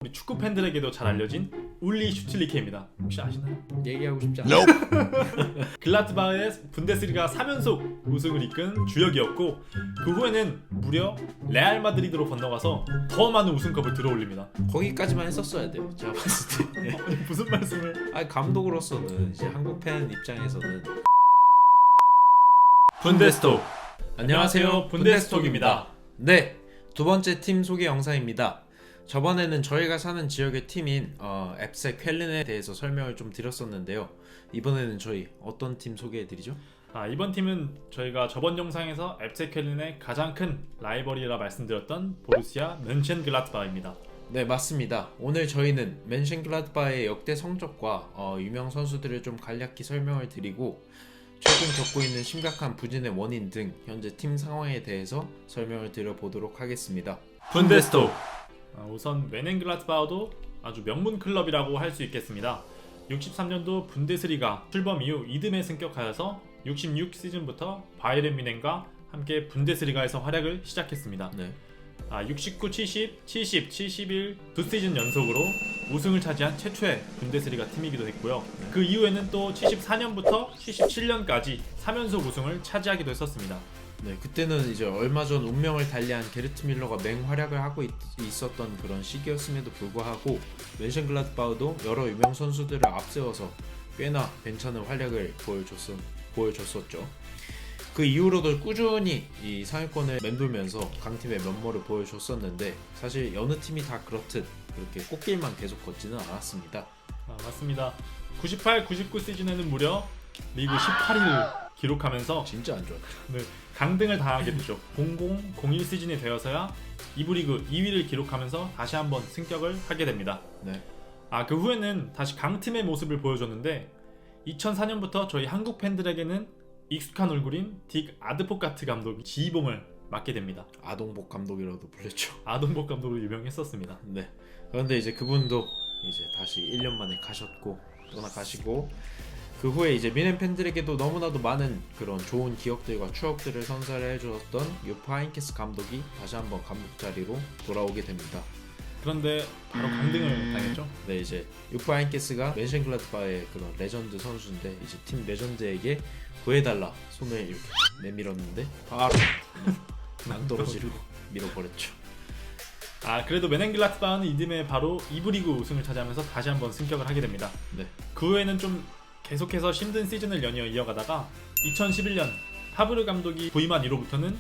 우리 축구 팬들에게도 잘 알려진 울리 슈틸리케입니다. 혹시 아시나요? 얘기하고 싶지 않아. 글라트바흐의 분데스리가 3연속 우승을 이끈 주역이었고 그 후에는 무려 레알 마드리드로 건너가서 더 많은 우승컵을 들어올립니다. 거기까지만 했었어야 돼요. 제가 봤을 때. 무슨 말씀을? 아니 감독으로서는 이제 한국 팬 입장에서는 분데스톡. 안녕하세요. 분데스톡입니다. 네, 두 번째 팀 소개 영상입니다. 저번에는 저희가 사는 지역의 팀인 앱세 쾰른에 대해서 설명을 좀 드렸었는데요. 이번에는 저희 어떤 팀 소개해드리죠? 이번 팀은 저희가 저번 영상에서 앱세 쾰른의 가장 큰 라이벌이라 말씀드렸던 보루시아 뮌헨글라드바흐입니다. 네, 맞습니다. 오늘 저희는 멘션글라드바흐의 역대 성적과 유명 선수들을 좀 간략히 설명을 드리고 최근 겪고 있는 심각한 부진의 원인 등 현재 팀 상황에 대해서 설명을 드려보도록 하겠습니다. 분데스톡. 우선 멘헨글라드바흐도 아주 명문 클럽이라고 할 수 있겠습니다. 63년도 분데스리가 출범 이후 이듬해 승격하여서 66 시즌부터 바이에른 뮌헨과 함께 분데스리가에서 활약을 시작했습니다. 네. 69, 70, 70, 71 두 시즌 연속으로 우승을 차지한 최초의 분데스리가 팀이기도 했고요. 그 이후에는 또 74년부터 77년까지 3연속 우승을 차지하기도 했었습니다. 네, 그때는 이제 얼마 전 운명을 달리한 게르트 밀러가 맹활약을 하고 있었던 그런 시기였음에도 불구하고 멘션글라드바흐도 여러 유명 선수들을 앞세워서 꽤나 괜찮은 활약을 보여줬었죠. 그 이후로도 꾸준히 이 상위권을 맴돌면서 강팀의 면모를 보여줬었는데 사실 여느 팀이 다 그렇듯 그렇게 꽃길만 계속 걷지는 않았습니다. 맞습니다. 98, 99 시즌에는 무려 리그 18위를 기록하면서 진짜 안 좋았죠. 네, 강등을 당하게 되죠. 00, 01 시즌이 되어서야 2부 리그 2위를 기록하면서 다시 한번 승격을 하게 됩니다. 네. 그 후에는 다시 강팀의 모습을 보여줬는데 2004년부터 저희 한국 팬들에게는 익숙한 얼굴인 딕 아드포카트 감독이 지휘봉을 맡게 됩니다. 아동복 감독이라도 불렸죠. 아동복 감독으로 유명했었습니다. 네. 그런데 이제 그분도 이제 다시 1년 만에 떠나가시고 그 후에 이제 뮌헨 팬들에게도 너무나도 많은 그런 좋은 기억들과 추억들을 선사를 해주었던 유프 하인케스 감독이 다시 한번 감독 자리로 돌아오게 됩니다. 그런데 바로 강등을 당했죠. 네, 이제 유프 하인케스가 멘션글라드바흐의 그런 레전드 선수인데 이제 팀 레전드에게 구해달라 손을 이렇게 내밀었는데 바로 낭떠러지로 밀어버렸죠. 그래도 멘헨글라드바흐는 이듬해 바로 2부 리그 우승을 차지하면서 다시 한번 승격을 하게 됩니다. 네. 그 후에는 좀 계속해서 힘든 시즌을 연이어 이어가다가 2011년 파브르 감독이 부임한 이후부터는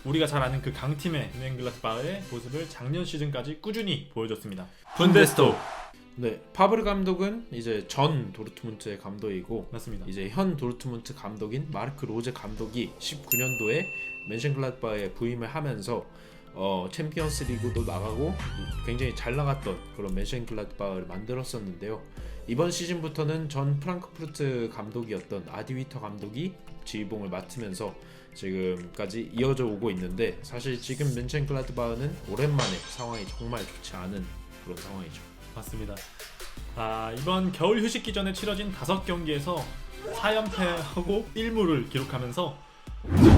우리가 잘 아는 그 강팀의 멘헨글라드바흐의 모습을 작년 시즌까지 꾸준히 보여줬습니다. 분데스톡. 네, 파브르 감독은 이제 전 도르트문트의 감독이고 맞습니다. 이제 현 도르트문트 감독인 마르크 로제 감독이 19년도에 멘션글라드바흐에 부임을 하면서 챔피언스 리그도 나가고 굉장히 잘 나갔던 그런 멘션글라드바흐를 만들었었는데요. 이번 시즌부터는 전 프랑크푸르트 감독이었던 아디 위터 감독이 지휘봉을 맡으면서 지금까지 이어져 오고 있는데 사실 지금 멘션글라드바흐는 오랜만에 상황이 정말 좋지 않은 그런 상황이죠. 맞습니다. 이번 겨울 휴식기 전에 치러진 5경기에서 4연패하고 1무를 기록하면서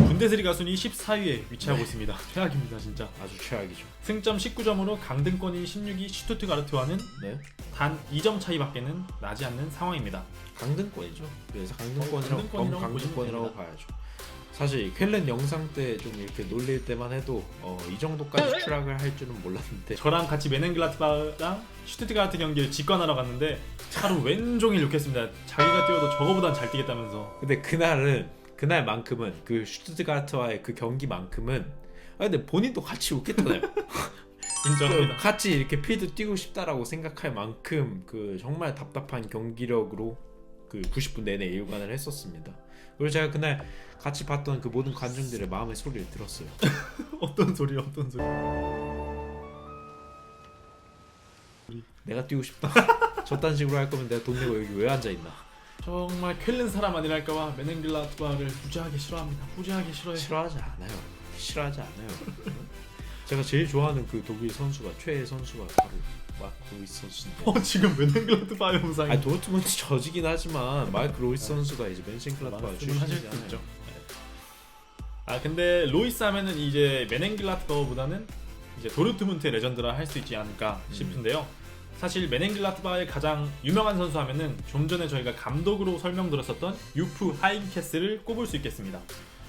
분데스리가 순위 14위에 위치하고 있습니다. 최악입니다, 진짜. 아주 최악이죠. 승점 19점으로 강등권인 16위 슈투트가르트와는 네. 단 2점 차이밖에는 나지 않는 상황입니다. 강등권이죠. 그래서 강등권이라고 강등권이라고 보시면 봐야죠. 사실 쾰른 영상 때 좀 이렇게 놀릴 때만 해도 이 정도까지 추락을 할 줄은 몰랐는데 저랑 같이 멘헨글라드바흐랑 슈투트가르트 경기를 직관하러 갔는데 차로 왼종일 욕했습니다. 자기가 뛰어도 저거보단 잘 뛰겠다면서. 근데 그날만큼은 그 슈투트가르트와의 그 경기만큼은 근데 본인도 같이 웃겠잖아요. 인정합니다. 같이 이렇게 필드 뛰고 싶다라고 생각할 만큼 그 정말 답답한 경기력으로 그 90분 내내 일관을 했었습니다. 그리고 제가 그날 같이 봤던 그 모든 관중들의 마음의 소리를 들었어요. 어떤 소리? 내가 뛰고 싶다. 저딴 식으로 할 거면 내가 돈 내고 여기 왜 앉아 있나? 정말 쾰른 사람 아니랄까봐 멘헨글라드바흐를 무지하게 싫어합니다. 무지하게 싫어해요. 싫어하지 않아요. 제가 제일 좋아하는 그 독일 선수가 최애 선수가 바로 마크 로이스 선수인데. 지금 멘헨글라드바흐 영상이. 도르트문트 저지긴 하지만 마크 로이스 선수가 이제 멘션글라드바흐 출신이잖아요. 근데 로이스 하면은 이제 멘헨글라드바흐보다는 이제 도르트문트의 레전드라 할 수 있지 않을까 싶은데요. 사실 메넨글라트바의 가장 유명한 선수 하면은 좀 전에 저희가 감독으로 설명드렸었던 유프 하인케스를 꼽을 수 있겠습니다.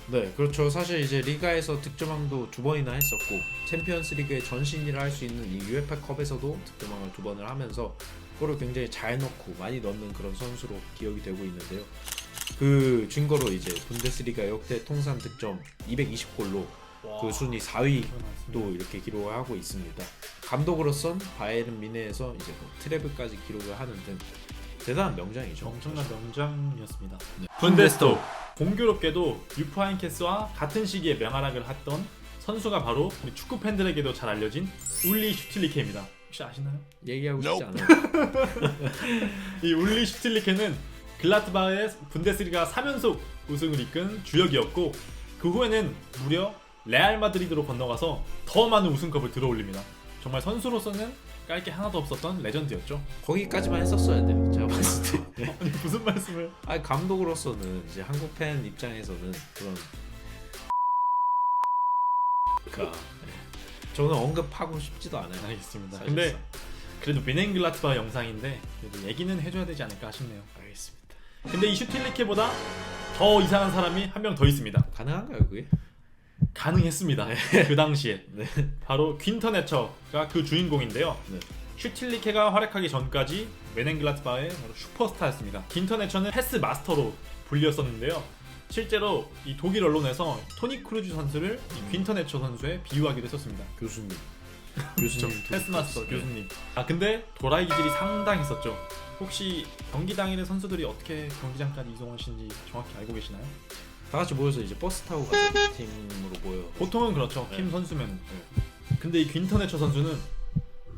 네, 그렇죠. 사실 이제 리가에서 득점왕도 2번이나 했었고 챔피언스 리그의 전신이라 할 수 있는 이 UEFA 컵에서도 득점왕을 2번을 하면서 골을 굉장히 잘 넣고 많이 넣는 그런 선수로 기억이 되고 있는데요. 그 증거로 이제 분데스리가 역대 통산 득점 220골로 그 순위 4위도 이렇게 기록을 하고 있습니다. 감독으로선 바이에른 뮌헨에서 이제 뭐 트래블까지 기록을 하는 등 대단한 명장이죠. 엄청난 명장이었습니다. 네. 분데스토 공교롭게도 유프 하인케스와 같은 시기에 명하락을 했던 선수가 바로 우리 축구 팬들에게도 잘 알려진 울리 슈틸리케입니다. 혹시 아시나요? 얘기하고 싶지 않아요. 이 울리 슈틸리케는 글라트바흐의 분데스리가 3연속 우승을 이끈 주역이었고 그 후에는 무려 레알 마드리드로 건너가서 더 많은 우승컵을 들어올립니다. 정말 선수로서는 깔 게 하나도 없었던 레전드였죠. 거기까지만 했었어야 돼요. 제가 봤을 때. 아니 무슨 말씀을? 아니 감독으로서는 이제 한국 팬 입장에서는 그런 저는 언급하고 싶지도 않아요. 알겠습니다. 사실상. 근데 그래도 메넨글라트바흐 영상인데 그래도 얘기는 해줘야 되지 않을까 싶네요. 알겠습니다. 근데 이 슈틸리케보다 더 이상한 사람이 한 명 더 있습니다. 가능한가요 그게? 가능했습니다. 그 당시에 네. 바로 퀸터 네처가 그 주인공인데요. 네. 슈틸리케가 활약하기 전까지 메넨글라트바흐의 바로 슈퍼스타였습니다. 퀸터 네처는 패스 마스터로 불렸었는데요. 실제로 이 독일 언론에서 토니 크루즈 선수를 이 퀸터 네처 선수에 비유하기도 했었습니다. 교수님. 패스 마스터 교수님. 아 근데 도라이 기질이 상당했었죠. 혹시 경기 당일에 선수들이 어떻게 경기장까지 이동하시는지 정확히 알고 계시나요? 다 같이 모여서 이제 버스 타고 가서 팀으로 모여. 보통은 그렇죠. 네. 팀 선수면. 근데 이 퀸터 네처 선수는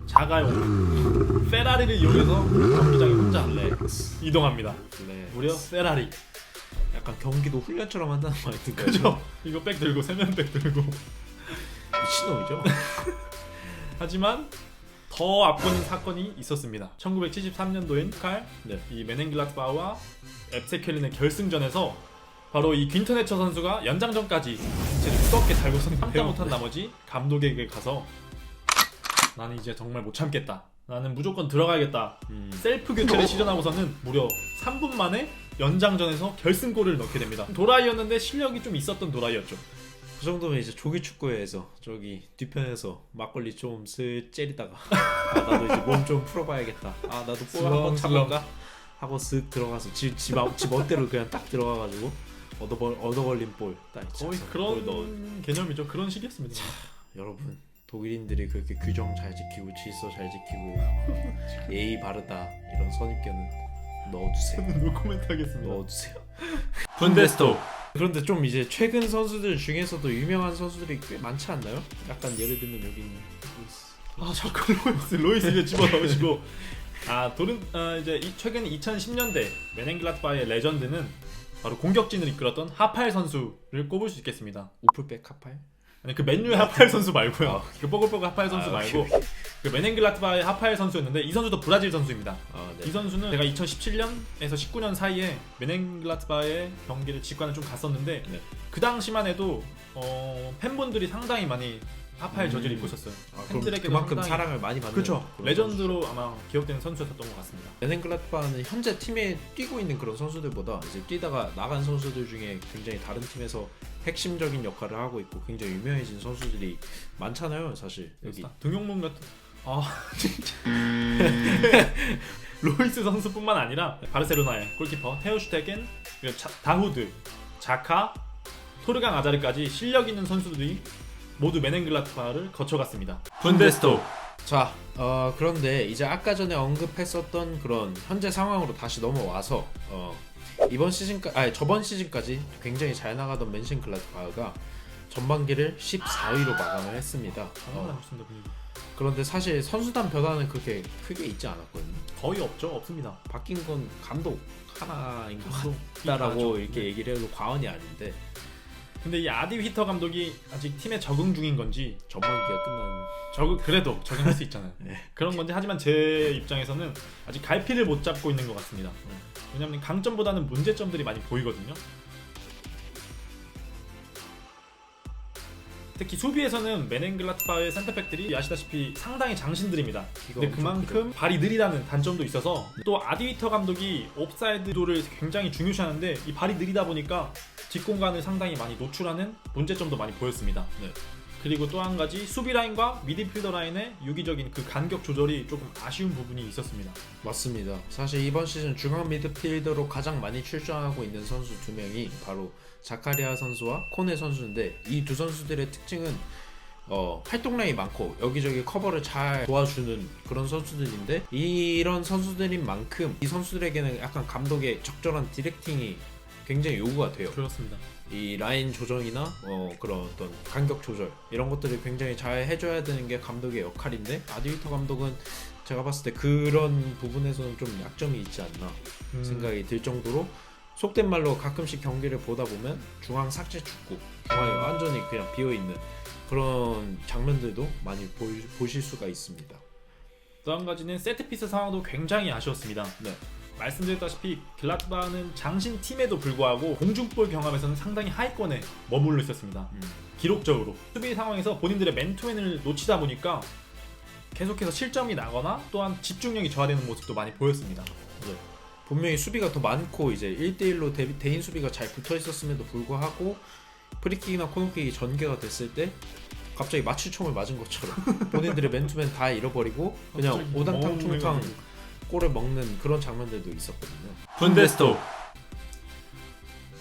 자가용 페라리를 이용해서 경기장에 혼자 이동합니다. 무려 페라리. 약간 경기도 훈련처럼 한다는 말이 듣고 그죠? 이거 백 들고 세면백 들고 미친놈이죠. 하지만 더 압권인 사건이 있었습니다. 1973년도인 이 메넨글라트바흐와 앱세켈린의 결승전에서 바로 이 퀸터 네처 선수가 연장전까지 제일 두껍게 달고선 참다 못한 나머지 감독에게 가서 나는 이제 정말 못 참겠다. 나는 무조건 들어가야겠다. 셀프 교체를 시전하고서는 무려 3분 만에 연장전에서 결승골을 넣게 됩니다. 도라이였는데 실력이 좀 있었던 도라이였죠. 그 정도면 이제 조기 축구에서 저기 뒤편에서 막걸리 좀 슬 째리다가 나도 이제 몸 좀 풀어봐야겠다. 나도 볼 한번 차볼까 하고 쓱 들어가서 지 멋대로 그냥 딱 들어가가지고 얻어 걸린 볼 딱 거의 그런 개념이죠. 그런 식이었습니다. 여러분 독일인들이 그렇게 규정 잘 지키고 질서 잘 지키고 예의 바르다 이런 선입견은 넣어주세요. 노코멘트 하겠습니다. 넣어주세요. 분데스토. 그런데 좀 이제 최근 선수들 중에서도 유명한 선수들이 꽤 많지 않나요? 약간 예를 들면 여기 있는 자꾸 로이스를 집어넣으시고 이제 최근 2010년대 메넨글라트바흐의 레전드는 바로 공격진을 이끌었던 하팔 선수를 꼽을 수 있겠습니다. 우플백 하팔? 아니 그 맨유의 하팔 선수 말고요. 그 뽀글뽀글 하팔 선수 말고 그 메넨글라트바흐의 하팔 선수였는데 이 선수도 브라질 선수입니다. 네. 이 선수는 제가 2017년에서 19년 사이에 메넨글라트바흐의 경기를 직관을 좀 갔었는데 그 당시만 해도 팬분들이 상당히 많이 하팔 저지를 입고 있었어요. 팬들에게 그만큼 사랑을 많이 받는 그렇죠. 레전드로 아마 기억되는 선수였던 것 같습니다. 메넨글라트바흐는 현재 팀에 뛰고 있는 그런 선수들보다 이제 뛰다가 나간 선수들 중에 굉장히 다른 팀에서 핵심적인 역할을 하고 있고 굉장히 유명해진 선수들이 많잖아요. 사실 여기 등용문 같은 진짜 로이스 선수뿐만 아니라 바르셀로나의 골키퍼 테오 슈테겐, 그리고 다후드, 자카, 토르강 아자르까지 실력 있는 선수들이 모두 메넨글라트바흐를 거쳐갔습니다. 분데스토. 자, 그런데 이제 아까 전에 언급했었던 그런 현재 상황으로 다시 넘어와서 저번 시즌까지 굉장히 잘 나가던 멘션글라드바흐가 전반기를 14위로 마감을 했습니다. 그런데 사실 선수단 변화는 그렇게 크게 있지 않았거든요. 거의 없습니다. 바뀐 건 감독 하나인 것 같다라고 이렇게 얘기를 해도 과언이 아닌데, 근데 이 아디 휘터 감독이 아직 팀에 적응 중인 건지 전반기가 끝난 그래도 적응할 수 있잖아요. 네. 그런 건지, 하지만 제 입장에서는 아직 갈피를 못 잡고 있는 것 같습니다. 왜냐하면 강점보다는 문제점들이 많이 보이거든요. 특히 수비에서는 메넨글라트바의 센터백들이 아시다시피 상당히 장신들입니다. 근데 그만큼 발이 느리다는 단점도 있어서 또 아디위터 감독이 옵사이드도를 굉장히 중요시하는데 이 발이 느리다 보니까 뒷공간을 상당히 많이 노출하는 문제점도 많이 보였습니다. 네. 그리고 또 한 가지 수비 라인과 미드필더 라인의 유기적인 그 간격 조절이 조금 아쉬운 부분이 있었습니다. 맞습니다. 사실 이번 시즌 중앙 미드필더로 가장 많이 출전하고 있는 선수 두 명이 바로 자카리아 선수와 코네 선수인데 이 두 선수들의 특징은 활동량이 많고 여기저기 커버를 잘 도와주는 그런 선수들인데 이런 선수들인 만큼 이 선수들에게는 약간 감독의 적절한 디렉팅이 굉장히 요구가 돼요. 그렇습니다. 이 라인 조정이나 그런 어떤 간격 조절 이런 것들을 굉장히 잘 해줘야 되는 게 감독의 역할인데 아디위터 감독은 제가 봤을 때 그런 부분에서는 좀 약점이 있지 않나 생각이 들 정도로 속된 말로 가끔씩 경기를 보다 보면 중앙 삭제 축구 중앙이 완전히 그냥 비어있는 그런 장면들도 많이 보실 수가 있습니다. 또 한 가지는 세트피스 상황도 굉장히 아쉬웠습니다. 네. 말씀드렸다시피 글라트바는 장신 팀에도 불구하고 공중볼 경험에서는 상당히 하위권에 머물러 있었습니다. 기록적으로 수비 상황에서 본인들의 맨투맨을 놓치다 보니까 계속해서 실점이 나거나 또한 집중력이 저하되는 모습도 많이 보였습니다. 네. 분명히 수비가 더 많고 이제 1대1로 대인 수비가 잘 붙어 있었음에도 불구하고 프리킥이나 코너킥이 전개가 됐을 때 갑자기 마취총을 맞은 것처럼 본인들의 맨투맨 다 잃어버리고 그냥 오당탕 골을 먹는 그런 장면들도 있었거든요. 분데스토.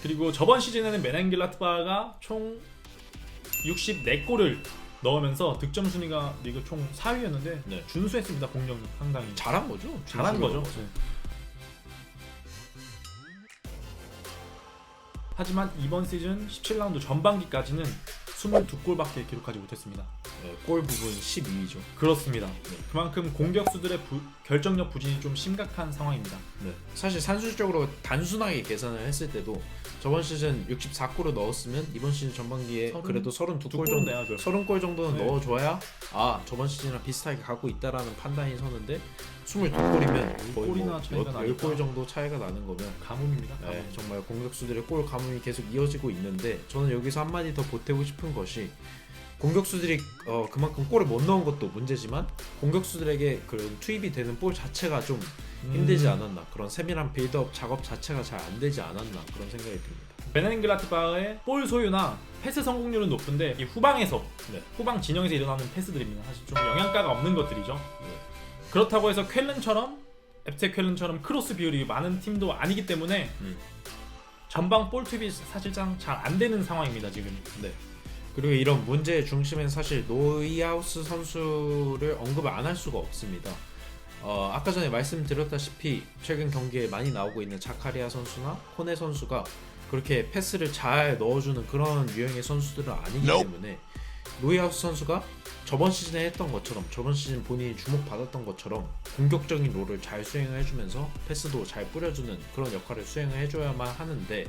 그리고 저번 시즌에는 메넨글라트바가 총 64골을 넣으면서 득점 순위가 리그 총 4위였는데 네. 준수했습니다. 공격이 상당히 잘한 거죠. 잘한 거죠. 하지만 이번 시즌 17라운드 전반기까지는 22골밖에 기록하지 못했습니다. 네, 골 부분 12위죠. 그렇습니다. 그만큼 공격수들의 결정력 부진이 좀 심각한 상황입니다. 네. 사실 산술적으로 단순하게 계산을 했을 때도 저번 시즌 64골을 넣었으면 이번 시즌 전반기에 그래도 32골 정도, 내야죠. 30골 정도는 네. 넣어줘야 저번 시즌이랑 비슷하게 가고 있다라는 판단이 서는데 22골이면 거의 골이나 차이가 나니까. 10골 정도 차이가 나는 거면 가뭄입니다. 가뭄. 네, 정말 공격수들의 골 가뭄이 계속 이어지고 있는데 저는 여기서 한마디 더 보태고 싶은 것이 공격수들이 그만큼 골을 못 넣은 것도 문제지만 공격수들에게 그런 투입이 되는 볼 자체가 좀 힘들지 않았나, 그런 세밀한 빌드업 작업 자체가 잘 안 되지 않았나 그런 생각이 듭니다. 메넨글라트바의 볼 소유나 패스 성공률은 높은데 이 후방에서 후방 진영에서 일어나는 패스들입니다. 사실 좀 영향가가 없는 것들이죠. 그렇다고 해서 FC 쾰른처럼 크로스 비율이 많은 팀도 아니기 때문에 전방 볼 투입이 사실상 잘 안 되는 상황입니다 지금. 네. 그리고 이런 문제의 중심엔 사실 노이하우스 선수를 언급을 안 할 수가 없습니다. 아까 전에 말씀드렸다시피 최근 경기에 많이 나오고 있는 자카리아 선수나 코네 선수가 그렇게 패스를 잘 넣어주는 그런 유형의 선수들은 아니기 때문에 노이하우스 선수가 저번 시즌에 했던 것처럼 저번 시즌 본인이 주목받았던 것처럼 공격적인 롤을 잘 수행을 해주면서 패스도 잘 뿌려주는 그런 역할을 수행을 해줘야만 하는데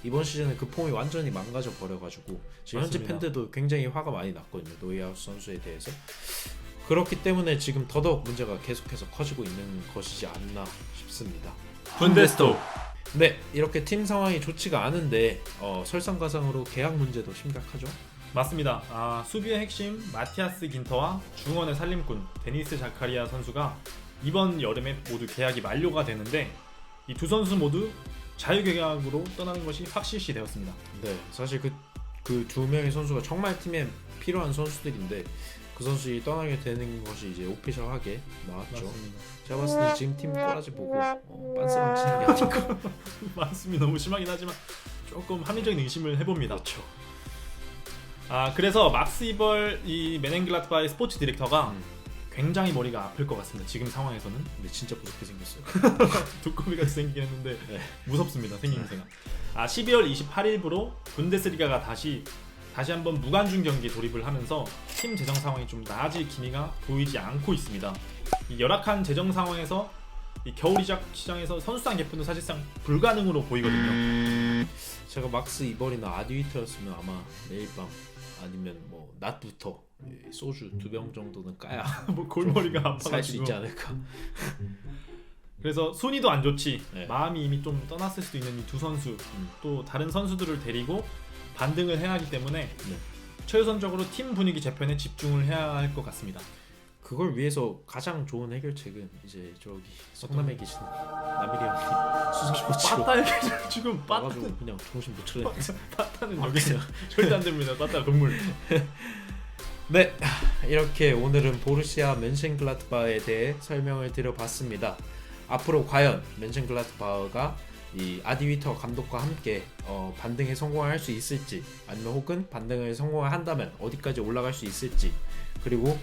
이번 시즌에 그 폼이 완전히 망가져 버려가지고 지금 현지 팬들도 굉장히 화가 많이 났거든요. 노이하우스 선수에 대해서. 그렇기 때문에 지금 더더욱 문제가 계속해서 커지고 있는 것이지 않나 싶습니다. 분데스토. 네, 이렇게 팀 상황이 좋지가 않은데 설상가상으로 계약 문제도 심각하죠. 맞습니다. 수비의 핵심 마티아스 긴터와 중원의 살림꾼 데니스 자카리아 선수가 이번 여름에 모두 계약이 만료가 되는데 이 두 선수 모두 자유계약으로 떠나는 것이 확실시 되었습니다. 네, 사실 그 두 명의 선수가 정말 팀에 필요한 선수들인데 그 선수들이 떠나게 되는 것이 이제 오피셜하게 나왔죠. 맞습니다. 제가 봤을 때 지금 팀 꼬라지 보고 빤스랑 치는 게 아닐까. 말씀이 너무 심하긴 하지만 조금 합리적인 의심을 해봅니다. 그렇죠. 그래서 막스 이벌 이 메넨글라트바의 스포츠 디렉터가 굉장히 머리가 아플 것 같습니다. 지금 상황에서는. 근데 진짜 무섭게 생겼어요. 두꺼비같이 생기긴 했는데 네. 무섭습니다. 생김새가. 12월 28일부로 분데스리가가 다시 한번 무관중 경기에 돌입을 하면서 팀 재정 상황이 좀 나아질 기미가 보이지 않고 있습니다. 이 열악한 재정 상황에서 이 겨울 이적 시장에서 선수단 개편도 사실상 불가능으로 보이거든요. 제가 막스 이벌이나 아디위터였으면 아마 매일 밤 아니면 뭐 낮부터 소주 2병 정도는 까야 뭐 골머리가 살 수 아파가지고. 있지 않을까. 그래서 순위도 안 좋지. 네. 마음이 이미 좀 떠났을 수도 있는 이 두 선수 또 다른 선수들을 데리고 반등을 해야 하기 때문에 최우선적으로 팀 분위기 재편에 집중을 해야 할 것 같습니다. 그걸 위해서 가장 좋은 해결책은 이제 저기 성남에 계신 나미리 형님 수석 코치로 빠따 얘기 지금 빠따 와가지고 그냥 정신 못 차려. 빠따는 여기 절대 안 됩니다. 빠따 동물. 네, 이렇게 오늘은 보루시아 멘셴글라드바에 대해 설명을 드려봤습니다. 앞으로 과연 멘셡글라드바흐가 이 아디 위터 감독과 함께 반등에 성공할 수 있을지, 아니면 혹은 반등을 성공을 한다면 어디까지 올라갈 수 있을지, 그리고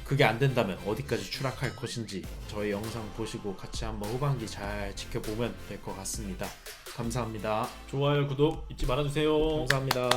그게 안 된다면 어디까지 추락할 것인지 저희 영상 보시고 같이 한번 후반기 잘 지켜보면 될 것 같습니다. 감사합니다. 좋아요, 구독 잊지 말아주세요. 감사합니다.